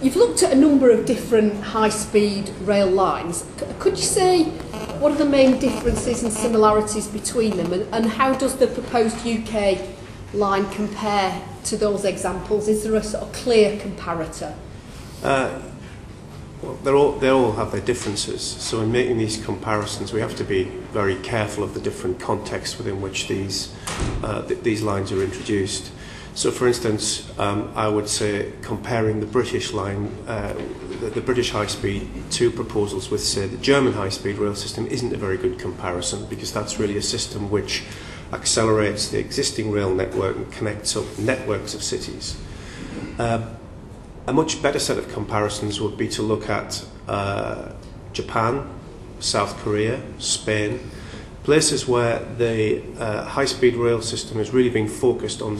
you've looked at a number of different high-speed rail lines. Could you say what are the main differences and similarities between them, and how does the proposed UK line compare to those examples? Is there a sort of clear comparator? Well, they all have their differences. So in making these comparisons, we have to be very careful of the different contexts within which these lines are introduced. So, for instance, I would say comparing the British line, the British high-speed 2 proposals with, say, the German high-speed rail system isn't a very good comparison, because that's really a system which accelerates the existing rail network and connects up networks of cities. A much better set of comparisons would be to look at Japan, South Korea, Spain, places where the high-speed rail system is really being focused on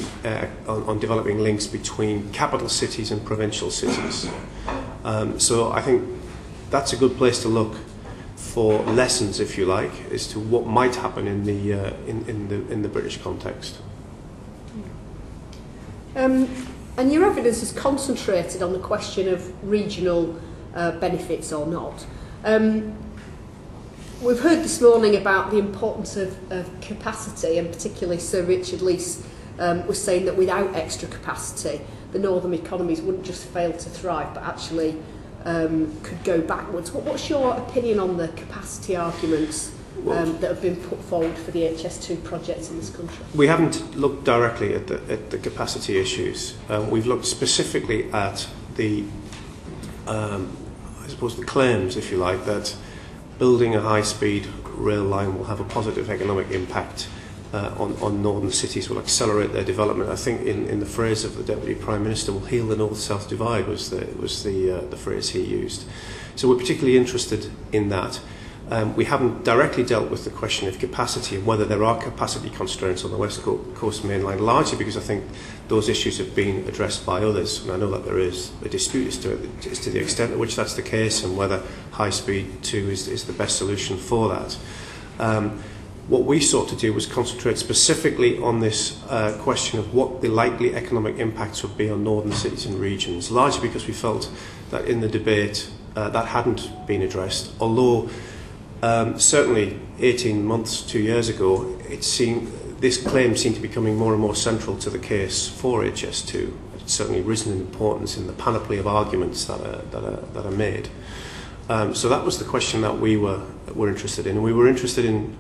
developing links between capital cities and provincial cities. So I think that's a good place to look for lessons, if you like, as to what might happen in the British context. And your evidence is concentrated on the question of regional benefits or not. We've heard this morning about the importance of capacity, and particularly Sir Richard Leese was saying that without extra capacity, the northern economies wouldn't just fail to thrive, but actually could go backwards. What's your opinion on the capacity arguments that have been put forward for the HS2 projects in this country? We haven't looked directly at the capacity issues. We've looked specifically at the, I suppose, the claims, if you like, that building a high-speed rail line will have a positive economic impact on northern cities, will accelerate their development. I think in the phrase of the Deputy Prime Minister, will heal the north-south divide was the phrase he used. So we're particularly interested in that. We haven't directly dealt with the question of capacity and whether there are capacity constraints on the West Coast Main Line, largely because I think those issues have been addressed by others, and I know that there is a dispute as to the extent to which that's the case and whether high speed 2 is the best solution for that. What we sought to do was concentrate specifically on this question of what the likely economic impacts would be on northern cities and regions, largely because we felt that in the debate that hadn't been addressed, although certainly 18 months, 2 years ago, this claim seemed to be becoming more and more central to the case for HS2. It's certainly risen in importance in the panoply of arguments that are made. So that was the question that we were interested in. And we were interested in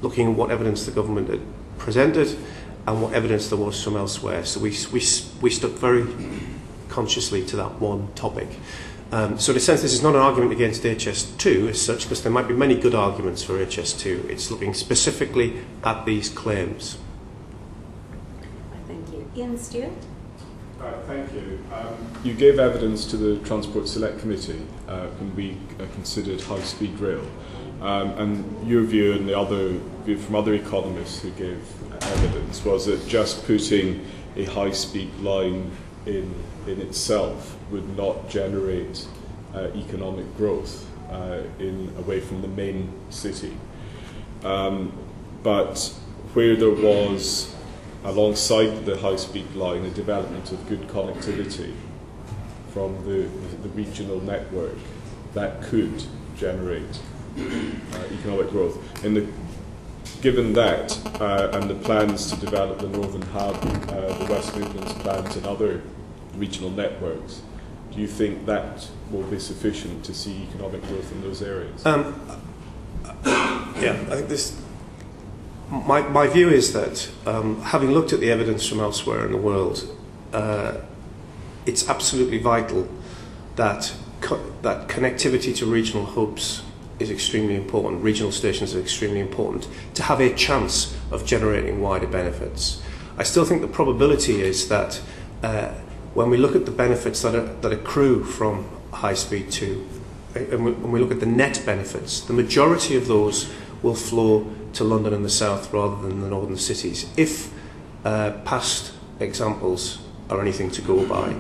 looking at what evidence the government had presented and what evidence there was from elsewhere. So we stuck very consciously to that one topic. So in a sense, this is not an argument against HS2 as such, because there might be many good arguments for HS2. It's looking specifically at these claims. Thank you. Ian Stewart? Thank you. You gave evidence to the Transport Select Committee when we considered high-speed rail. And your view and the other view from other economists who gave evidence was that just putting a high-speed line in itself would not generate economic growth away from the main city. But where there was, alongside the high-speed line, a development of good connectivity from the regional network, that could generate economic growth. Given that and the plans to develop the Northern Hub, the West Midlands plans and other regional networks, do you think that will be sufficient to see economic growth in those areas? Yeah, I think my view is that having looked at the evidence from elsewhere in the world, it's absolutely vital that connectivity to regional hubs is extremely important. Regional stations are extremely important to have a chance of generating wider benefits. I still think the probability is that when we look at the benefits that accrue from high speed 2, and when we look at the net benefits, the majority of those will flow to London and the south rather than the northern cities, if past examples are anything to go by.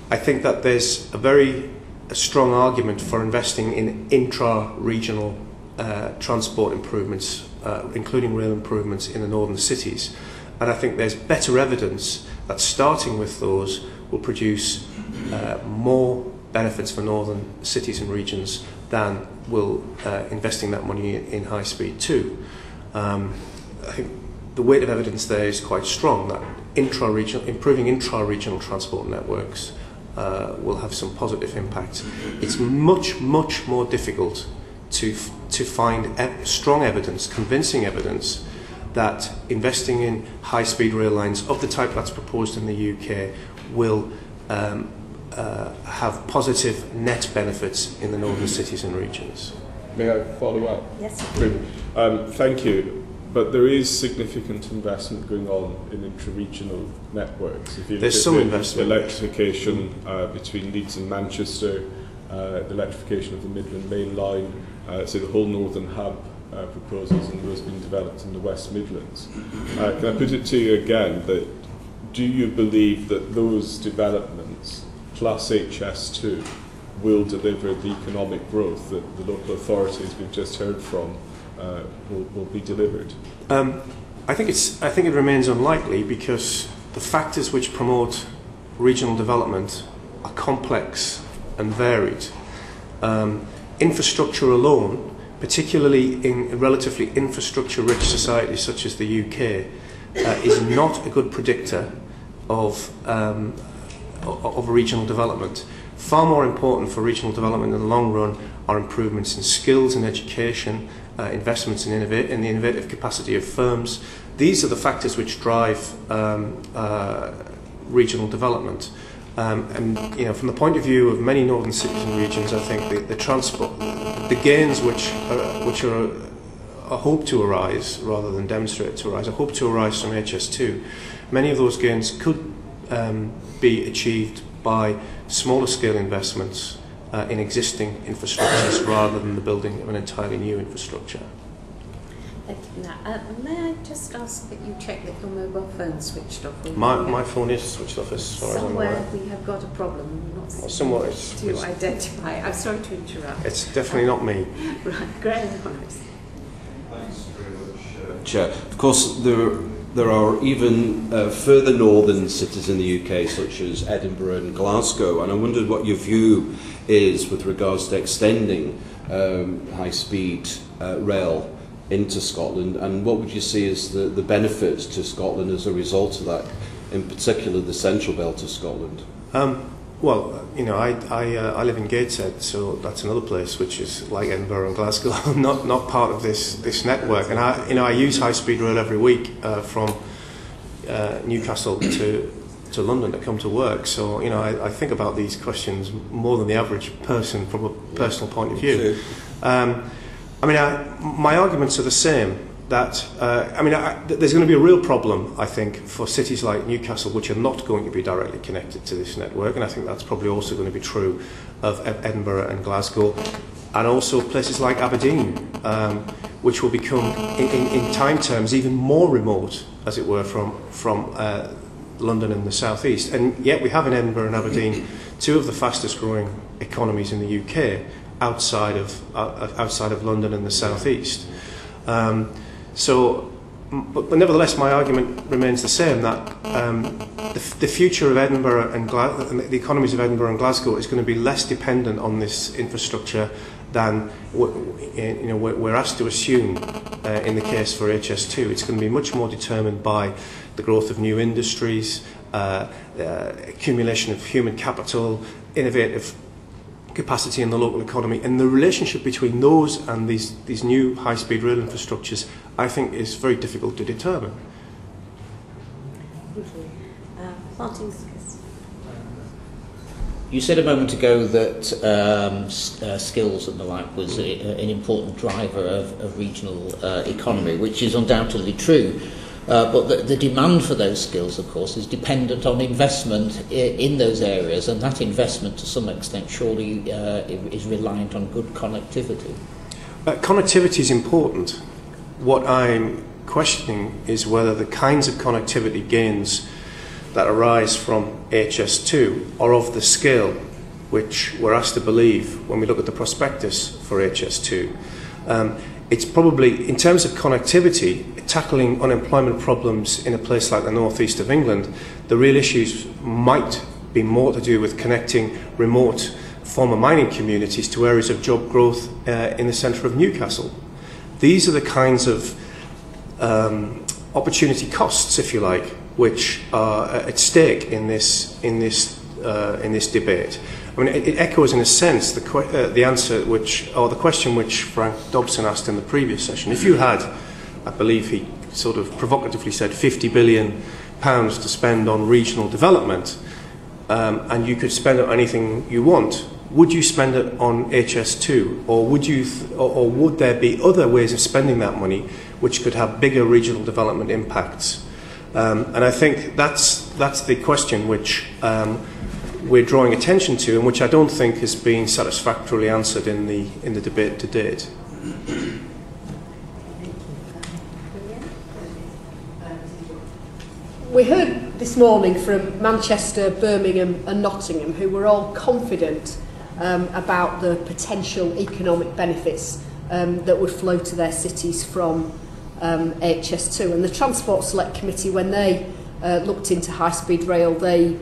I think that there's a strong argument for investing in intra-regional transport improvements, including rail improvements in the northern cities. and I think there's better evidence that starting with those will produce more benefits for northern cities and regions than will investing that money in high speed 2. I think the weight of evidence there is quite strong that improving intra-regional transport networks will have some positive impact. It's much more difficult to find strong evidence, convincing evidence, that investing in high-speed rail lines of the type that's proposed in the UK will have positive net benefits in the northern cities and regions. May I follow up? Yes. Thank you. But there is significant investment going on in intra-regional networks. If you There's some investment. The electrification between Leeds and Manchester, the electrification of the Midland Main Line, so the whole Northern Hub proposals, and those being developed in the West Midlands. Can I put it to you again that do you believe that those developments plus HS2 will deliver the economic growth that the local authorities we've just heard from will be delivered? I think it remains unlikely, because the factors which promote regional development are complex and varied. Infrastructure alone, particularly in relatively infrastructure-rich societies such as the UK, is not a good predictor of regional development. Far more important for regional development in the long run are improvements in skills and education, investments in the innovative capacity of firms. These are the factors which drive regional development. And from the point of view of many northern cities and regions, I think the gains which are hoped to arise, rather than demonstrated to arise, are hoped to arise from HS2. Many of those gains could be achieved by smaller scale investments in existing infrastructures rather than the building of an entirely new infrastructure. Thank you. May I just ask that you check that your mobile phone's switched off? My phone is switched off as far as I'm aware. Somewhere we have got a problem. Not somewhere to identify. I'm sorry to interrupt. It's definitely not me. Right, Graham Morris. Thanks very much, Chair. Of course, there are even further northern cities in the UK, such as Edinburgh and Glasgow, and I wondered what your view is with regards to extending high-speed rail into Scotland, and what would you see as the benefits to Scotland as a result of that, in particular the central belt of Scotland? Well, I live in Gateshead, so that's another place which is like Edinburgh and Glasgow, not part of this network. And I use high-speed rail every week from Newcastle to London to come to work. So I think about these questions more than the average person from a personal point of view. My arguments are the same. That there's going to be a real problem, I think, for cities like Newcastle, which are not going to be directly connected to this network, and I think that's probably also going to be true of Edinburgh and Glasgow, and also places like Aberdeen, which will become, in time terms, even more remote, as it were, from London and the southeast. And yet we have in Edinburgh and Aberdeen two of the fastest growing economies in the UK outside of London and the southeast. But nevertheless, my argument remains the same, that the future of Edinburgh and the economies of Edinburgh and Glasgow is going to be less dependent on this infrastructure than we're asked to assume in the case for HS2. It's going to be much more determined by the growth of new industries, accumulation of human capital, innovative capacity in the local economy, and the relationship between those and these new high-speed rail infrastructures, I think, is very difficult to determine. Martin. You said a moment ago that skills and the like was an important driver of regional economy, which is undoubtedly true. But the demand for those skills, of course, is dependent on investment in those areas, and that investment, to some extent, surely is reliant on good connectivity. Connectivity is important. What I'm questioning is whether the kinds of connectivity gains that arise from HS2 are of the scale which we're asked to believe when we look at the prospectus for HS2. It's probably, in terms of connectivity, tackling unemployment problems in a place like the northeast of England, the real issues might be more to do with connecting remote former mining communities to areas of job growth in the centre of Newcastle. These are the kinds of opportunity costs, if you like, which are at stake in this debate. I mean, it echoes in a sense the answer or the question which Frank Dobson asked in the previous session. If you had, I believe he sort of provocatively said, £50 billion to spend on regional development, and you could spend it on anything you want, would you spend it on HS2, or would there be other ways of spending that money which could have bigger regional development impacts? And I think that's the question which we're drawing attention to, and which I don't think has been satisfactorily answered in the debate to date. We heard this morning from Manchester, Birmingham and Nottingham, who were all confident about the potential economic benefits that would flow to their cities from HS2. And the Transport Select Committee, when they looked into high-speed rail, they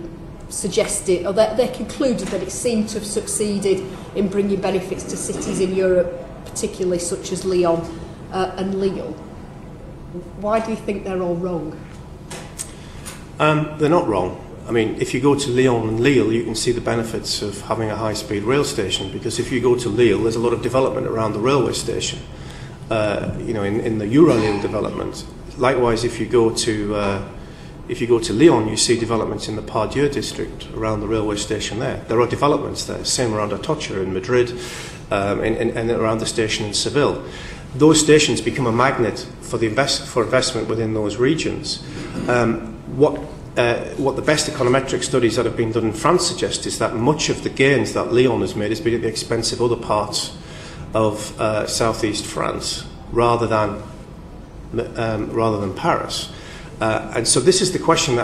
suggested, or they concluded that it seemed to have succeeded in bringing benefits to cities in Europe, particularly such as Lyon and Lille. Why do you think they're all wrong? They're not wrong. I mean, if you go to Lyon and Lille, you can see the benefits of having a high-speed rail station, because if you go to Lille, there's a lot of development around the railway station, in the Euro-Lille development. Likewise, if you go to Lyon, you see developments in the Pardieu district around the railway station there. There are developments there, same around Atocha in Madrid, and around the station in Seville. Those stations become a magnet for investment within those regions. What the best econometric studies that have been done in France suggest is that much of the gains that Lyon has made has been at the expense of other parts of southeast France rather than Paris. And so this is the question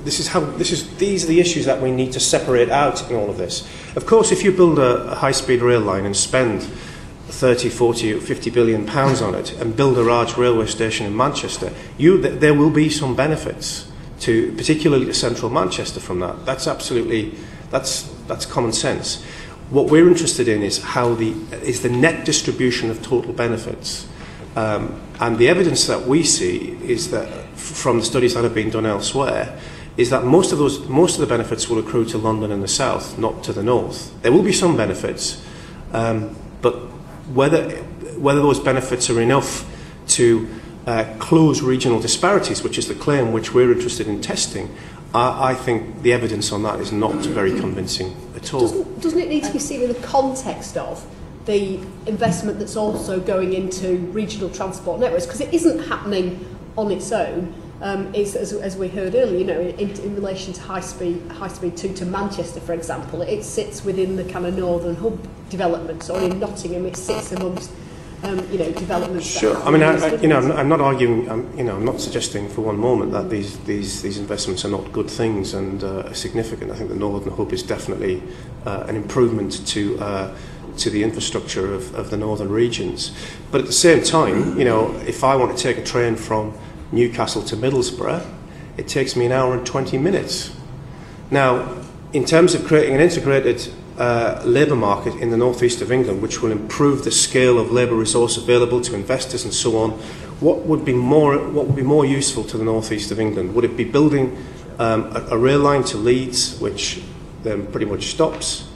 these are the issues that we need to separate out in all of this. Of course, if you build a high-speed rail line and spend 30, 40, or 50 billion pounds on it and build a large railway station in Manchester, there will be some benefits to particularly to central Manchester from that. That's common sense. What we're interested in is the net distribution of total benefits. And the evidence that we see is that from the studies that have been done elsewhere is that most of the benefits will accrue to London and the south, not to the north. There will be some benefits, but whether those benefits are enough to close regional disparities, which is the claim which we're interested in testing, I think the evidence on that is not very convincing at all. Doesn't it need to be seen in the context of the investment that's also going into regional transport networks? Because it isn't happening on its own. It's, as we heard earlier, in relation to high speed 2 to Manchester, for example, it sits within the kind of northern hub developments, or in Nottingham it sits amongst developments. Sure. I mean, I'm not arguing. I'm not suggesting for one moment that these investments are not good things and are significant. I think the northern hub is definitely an improvement to the infrastructure of the northern regions. But at the same time, if I want to take a train from Newcastle to Middlesbrough, it takes me an hour and 20 minutes. Now, in terms of creating an integrated labour market in the northeast of England, which will improve the scale of labour resource available to investors and so on, what would be more useful to the northeast of England? Would it be building a rail line to Leeds, which then pretty much stops,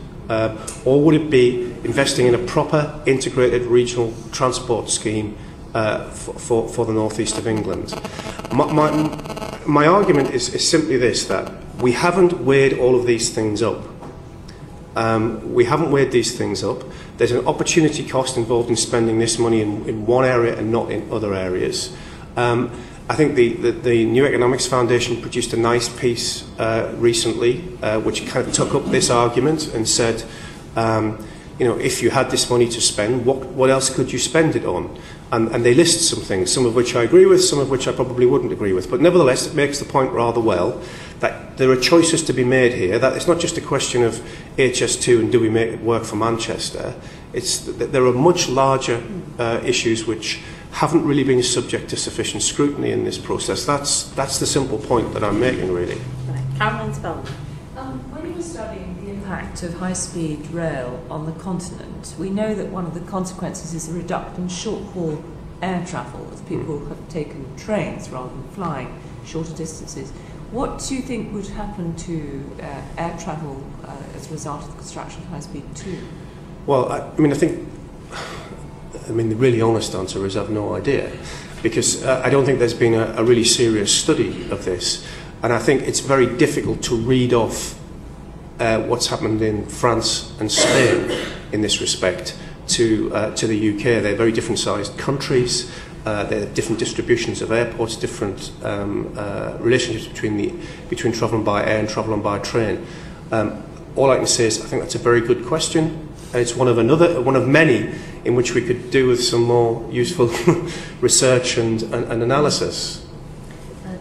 or would it be investing in a proper integrated regional transport scheme for the northeast of England? My argument is simply this, that we haven't weighed all of these things up. There's an opportunity cost involved in spending this money in one area and not in other areas. I think the New Economics Foundation produced a nice piece recently which kind of took up this argument and said, if you had this money to spend, what else could you spend it on? And they list some things, some of which I agree with, some of which I probably wouldn't agree with. But nevertheless, it makes the point rather well that there are choices to be made here, that it's not just a question of HS2 and do we make it work for Manchester. There are much larger issues which haven't really been subject to sufficient scrutiny in this process. That's the simple point that I'm making, really. Right. Caroline Spellman. When you were studying the impact of high-speed rail on the continent, we know that one of the consequences is a reduction in short-haul air travel, as people have taken trains rather than flying shorter distances. What do you think would happen to air travel as a result of the construction of high-speed 2? Well, I think the really honest answer is I've no idea, because I don't think there's been a really serious study of this, and I think it's very difficult to read off what's happened in France and Spain in this respect to the UK. They're very different sized countries. There are different distributions of airports, different relationships between travelling by air and travelling by train. All I can say is I think that's a very good question, and it's one of many in which we could do with some more useful research and analysis.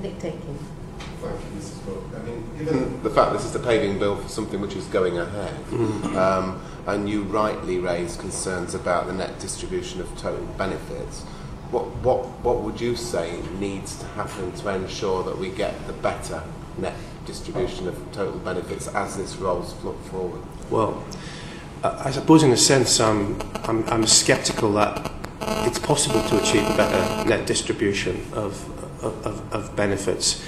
Nick Dakin. Thank you, Mrs. Brooke. Given the fact this is a paving bill for something which is going ahead, and you rightly raised concerns about the net distribution of total benefits, what would you say needs to happen to ensure that we get the better net distribution of total benefits as this rolls forward? Well, I suppose in a sense I'm sceptical that it's possible to achieve a better net distribution of benefits.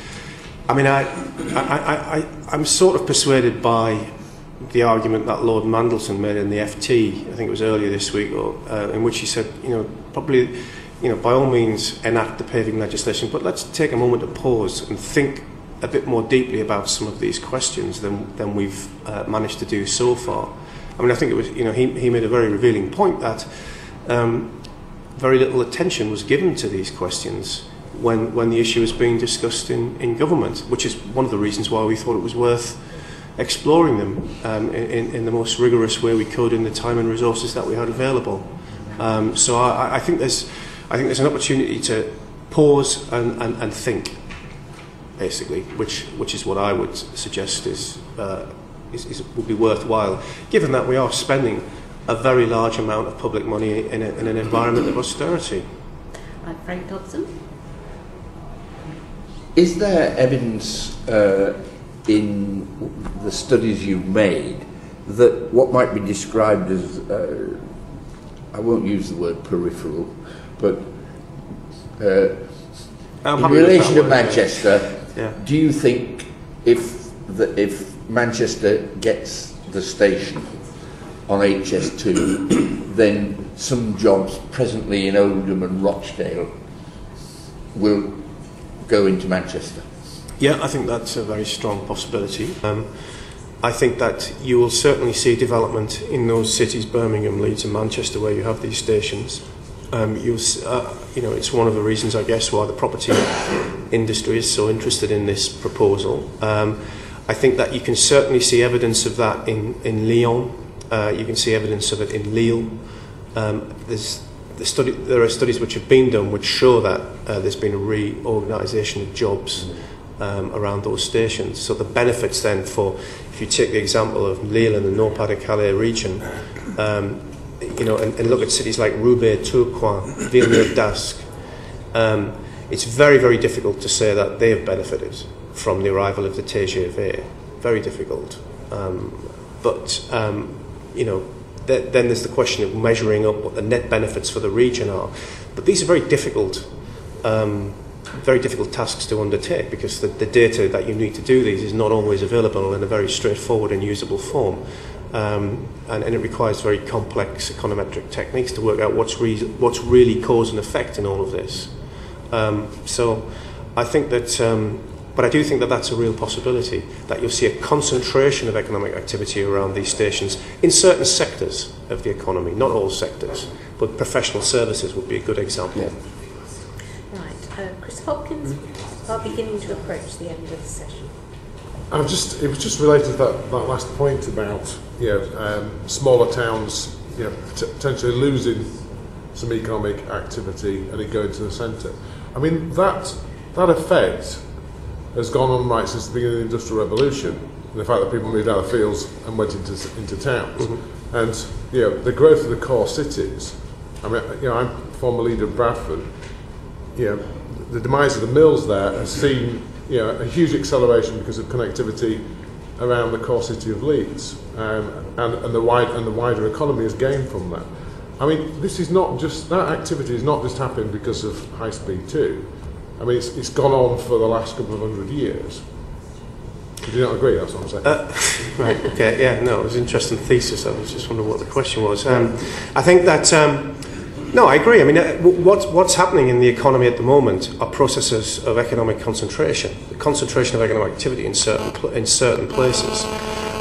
I'm sort of persuaded by the argument that Lord Mandelson made in the FT, I think it was earlier this week, in which he said, probably, by all means enact the paving legislation, but let's take a moment to pause and think a bit more deeply about some of these questions than we've managed to do so far. I think it was, he made a very revealing point that very little attention was given to these questions when the issue was being discussed in government, which is one of the reasons why we thought it was worth exploring them in the most rigorous way we could in the time and resources that we had available. So I think there's an opportunity to pause and think, basically, which is what I would suggest would be worthwhile, given that we are spending a very large amount of public money in an environment of austerity. Frank Dodson. Is there evidence in the studies you've made that what might be described as, I won't use the word peripheral, but in relation to Manchester, yeah. Do you think if Manchester gets the station on HS2, then some jobs presently in Oldham and Rochdale will go into Manchester? Yeah, I think that's a very strong possibility. I think that you will certainly see development in those cities, Birmingham, Leeds and Manchester, where you have these stations. It's one of the reasons, I guess, why the property industry is so interested in this proposal. I think that you can certainly see evidence of that in Lyon. You can see evidence of it in Lille. There are studies which have been done which show that there's been a reorganisation of jobs around those stations. So the benefits then if you take the example of Lille and the Nord-Pas-de-Calais region, and look at cities like Roubaix, Tourcoing, Villeneuve-d'Ascq, it's very, very difficult to say that they have benefited from the arrival of the TGV. Very difficult. Then there's the question of measuring up what the net benefits for the region are. But these are very difficult tasks to undertake, because the data that you need to do these is not always available in a very straightforward and usable form. And it requires very complex econometric techniques to work out what's really cause and effect in all of this. So I think that, but I do think that that's a real possibility, that you'll see a concentration of economic activity around these stations in certain sectors of the economy, not all sectors, but professional services would be a good example. Yeah. Right, Chris Hopkins, are beginning to approach the end of the session. It was just related to that last point about smaller towns potentially losing some economic activity and it going to the centre. That effect has gone on right since the beginning of the Industrial Revolution, and the fact that people moved out of fields and went into towns. Mm-hmm. And the growth of the core cities I mean, you know, I'm former leader of Bradford. You know, the demise of the mills there has seen, you know, a huge acceleration because of connectivity around the core city of Leeds, and the wider economy has gained from that. I mean, this is not just, that activity is not just happened because of High Speed 2. I mean, it's gone on for the last couple of 100 years. Do you not agree? That's what I'm saying. Right, okay, yeah, no, it was an interesting thesis. I was just wondering what the question was. I think that, no, I agree. I mean, what's happening in the economy at the moment are processes of economic concentration, the concentration of economic activity in certain places.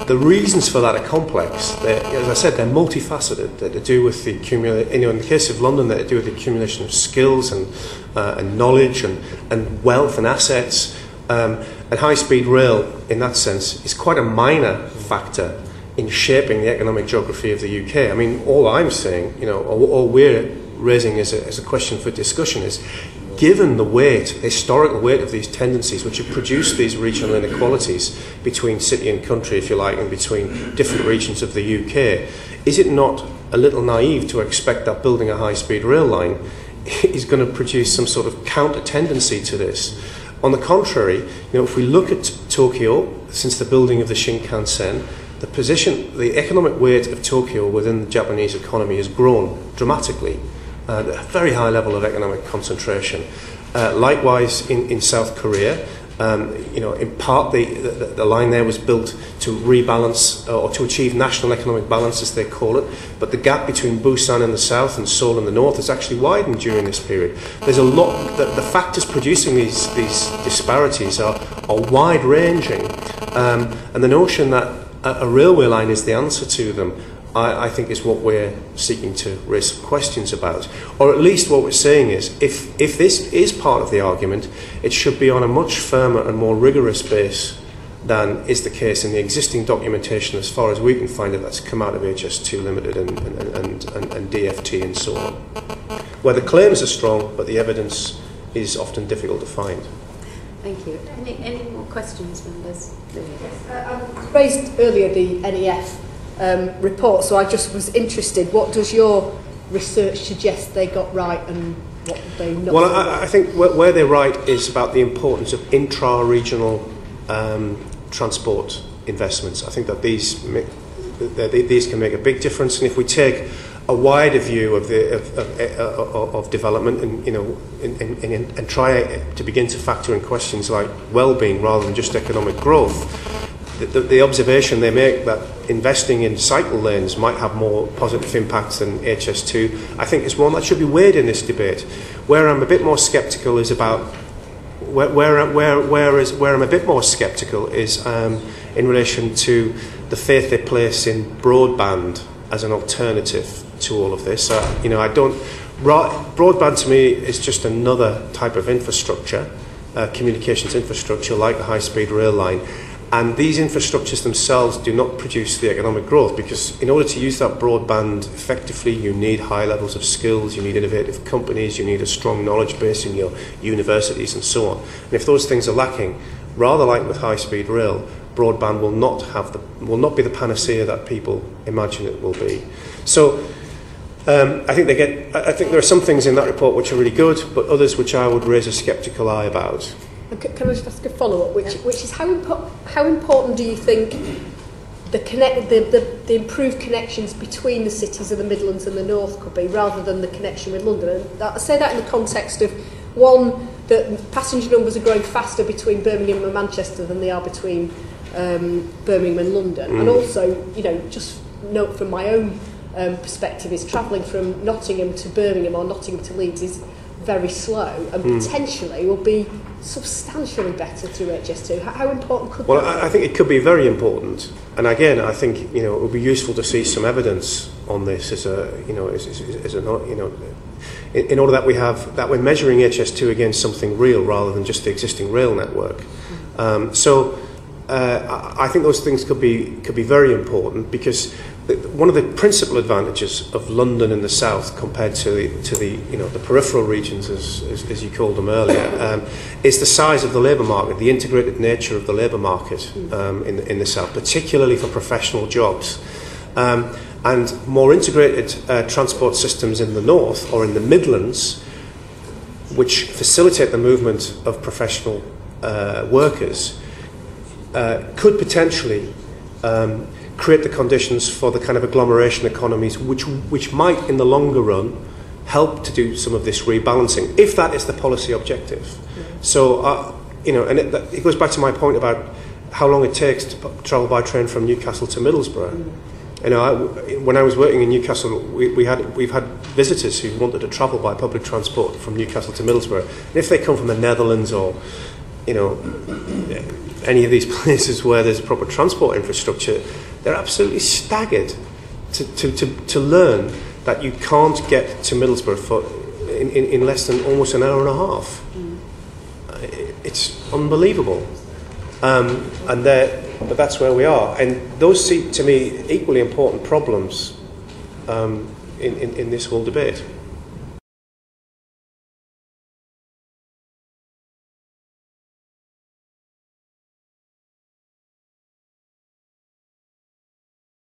The reasons for that are complex. As I said, they're multifaceted. They're to do with the accumulation, in the case of London, they're to do with the accumulation of skills and knowledge and wealth and assets. And high-speed rail, in that sense, is quite a minor factor in shaping the economic geography of the UK. I mean, all I'm saying, you know, all we're raising as a question for discussion is, given the weight, historical weight of these tendencies which have produced these regional inequalities between city and country, if you like, and between different regions of the UK, is it not a little naive to expect that building a high-speed rail line is going to produce some sort of counter-tendency to this? On the contrary, you know, if we look at Tokyo, since the building of the Shinkansen, the economic weight of Tokyo within the Japanese economy has grown dramatically. A very high level of economic concentration. Likewise, in South Korea, you know, in part the line there was built to rebalance or to achieve national economic balance, as they call it. But the gap between Busan in the south and Seoul in the north has actually widened during this period. There's a lot. The factors producing these disparities are wide-ranging, and the notion that a railway line is the answer to them, I think, is what we're seeking to raise some questions about. Or at least what we're saying is, if this is part of the argument, it should be on a much firmer and more rigorous base than is the case in the existing documentation, as far as we can find it, that's come out of HS2 Limited and DFT and so on, where the claims are strong, but the evidence is often difficult to find. Thank you. Any more questions, members? I raised earlier the NEF report, so I just was interested, what does your research suggest they got right and what they not? Well, I think where they're right is about the importance of intra-regional transport investments. I think that these can make a big difference, and if we take a wider view of development and, you know, and try to begin to factor in questions like well-being rather than just economic growth, the observation they make that investing in cycle lanes might have more positive impacts than HS2, I think, is one that should be weighed in this debate. Where I'm a bit more sceptical is about where I'm a bit more sceptical is in relation to the faith they place in broadband as an alternative to all of this. You know, broadband to me is just another type of infrastructure, communications infrastructure like the high-speed rail line. And these infrastructures themselves do not produce the economic growth, because in order to use that broadband effectively, you need high levels of skills, you need innovative companies, you need a strong knowledge base in your universities and so on. And if those things are lacking, rather like with high-speed rail, broadband will not be the panacea that people imagine it will be. So I think there are some things in that report which are really good, but others which I would raise a sceptical eye about. Can I just ask a follow-up, which is how important do you think the improved connections between the cities of the Midlands and the North could be, rather than the connection with London? And I say that in the context of, one, that passenger numbers are growing faster between Birmingham and Manchester than they are between Birmingham and London, and also, you know, just note from my own perspective, is travelling from Nottingham to Birmingham or Nottingham to Leeds is very slow, and potentially will be substantially better through HS2. How important could that be? Well, I think it could be very important, and again, I think, you know, it would be useful to see some evidence on this as a, you know, in order that we're measuring HS2 against something real rather than just the existing rail network. So I think those things could be very important, because one of the principal advantages of London in the south compared to the you know, the peripheral regions, as you called them earlier, is the size of the labour market, the integrated nature of the labour market in the south, particularly for professional jobs. and more integrated transport systems in the north or in the Midlands, which facilitate the movement of professional workers, could potentially create the conditions for the kind of agglomeration economies which might, in the longer run, help to do some of this rebalancing, if that is the policy objective. So, and it goes back to my point about how long it takes to travel by train from Newcastle to Middlesbrough. When I was working in Newcastle, we've had visitors who wanted to travel by public transport from Newcastle to Middlesbrough. And if they come from the Netherlands or, any of these places where there's proper transport infrastructure, they're absolutely staggered to learn that you can't get to Middlesbrough in less than almost an hour and a half. It's unbelievable. But that's where we are. And those seem to me equally important problems in this whole debate.